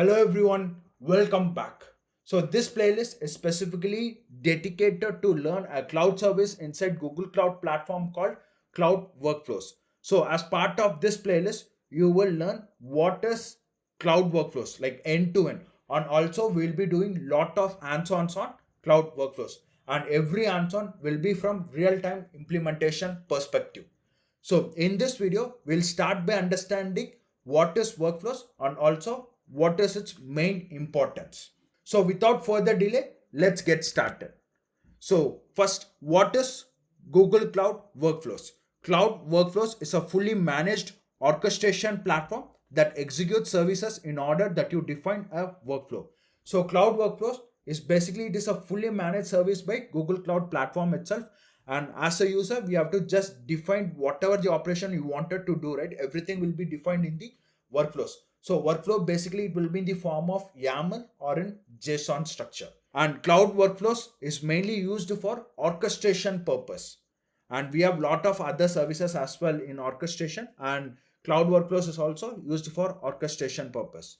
Hello everyone, welcome back. So this playlist is specifically dedicated to learn a cloud service inside Google Cloud platform called Cloud Workflows. So as part of this playlist, you will learn what is cloud workflows like end to end. And also we'll be doing lot of hands-ons on cloud workflows. And every hands-on will be from real-time implementation perspective. So in this video, we'll start by understanding what is workflows and also what is its main importance. So without further delay, let's get started. So first, what is Google Cloud Workflows? Cloud Workflows is a fully managed orchestration platform that executes services in order that you define a workflow. So Cloud Workflows is basically it is a fully managed service by Google Cloud Platform itself. And as a user, we have to just define whatever the operation you wanted to do, right? Everything will be defined in the workflows. So workflow basically it will be in the form of YAML or in JSON structure. And cloud workflows is mainly used for orchestration purpose. And we have lot of other services as well in orchestration, and cloud workflows is also used for orchestration purpose.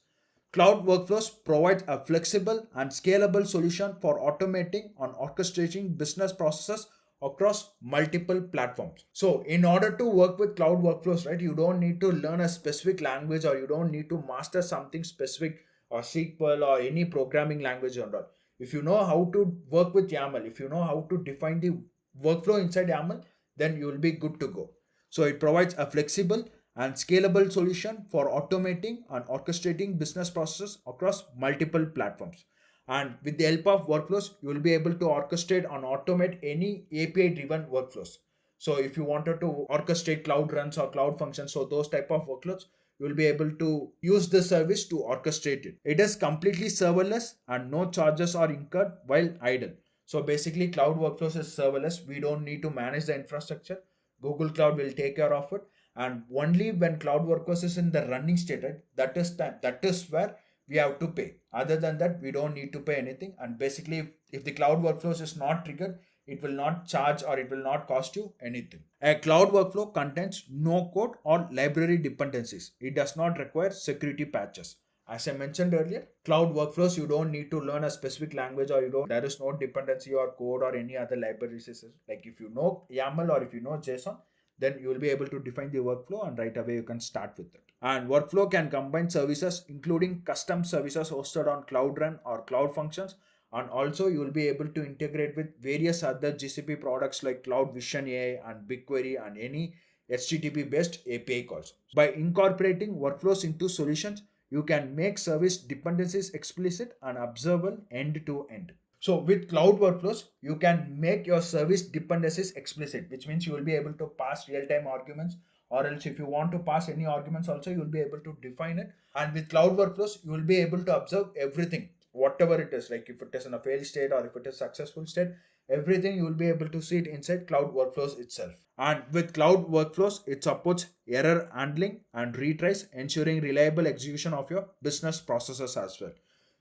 Cloud workflows provide a flexible and scalable solution for automating and orchestrating business processes across multiple platforms. So in order to work with cloud workflows, right, you don't need to learn a specific language or you don't need to master something specific or SQL or any programming language and all. If you know how to work with YAML, if you know how to define the workflow inside YAML, then you will be good to go. So it provides a flexible and scalable solution for automating and orchestrating business processes across multiple platforms. And with the help of workflows, you will be able to orchestrate and automate any API driven workflows. So if you wanted to orchestrate cloud runs or cloud functions, so those type of workloads, you will be able to use this service to orchestrate it. It is completely serverless and no charges are incurred while idle. So basically, cloud workflows is serverless. We don't need to manage the infrastructure. Google Cloud will take care of it. And only when cloud workflows is in the running state, right, that is time. That is where we have to pay. Other than that, we don't need to pay anything. And basically, if the cloud workflows is not triggered, it will not charge or it will not cost you anything. A cloud workflow contains no code or library dependencies. It does not require security patches. As I mentioned earlier, cloud workflows, you don't need to learn a specific language or there is no dependency or code or any other libraries. Like if you know YAML or if you know JSON, then you will be able to define the workflow and right away you can start with it. And workflow can combine services including custom services hosted on Cloud Run or Cloud Functions, and also you will be able to integrate with various other GCP products like Cloud Vision AI and BigQuery and any HTTP based API calls. By incorporating workflows into solutions, you can make service dependencies explicit and observable end to end. So with cloud workflows, you can make your service dependencies explicit, which means you will be able to pass real-time arguments, or else if you want to pass any arguments also, you will be able to define it. And with cloud workflows, you will be able to observe everything, whatever it is, like if it is in a failed state or if it is successful state, everything you will be able to see it inside cloud workflows itself. And with cloud workflows, it supports error handling and retries, ensuring reliable execution of your business processes as well.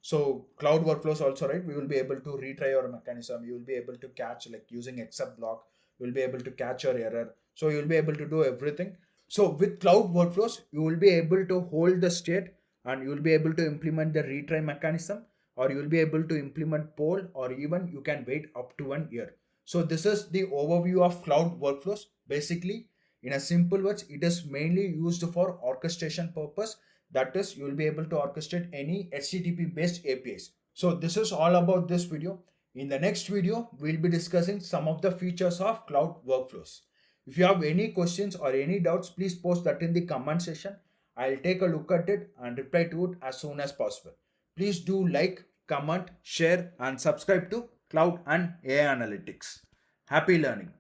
So cloud workflows also, right, we will be able to retry your mechanism. You will be able to catch, like using except block, you will be able to catch your error. So you will be able to do everything. So with cloud workflows, you will be able to hold the state and you will be able to implement the retry mechanism, or you will be able to implement poll, or even you can wait up to 1 year. So this is the overview of cloud workflows. Basically, in a simple words, it is mainly used for orchestration purpose. That is, you will be able to orchestrate any HTTP based APIs. So this is all about this video. In the next video, we'll be discussing some of the features of cloud workflows. If you have any questions or any doubts, please post that in the comment section. I'll take a look at it and reply to it as soon as possible. Please do like, comment, share, and subscribe to Cloud and AI Analytics. Happy learning.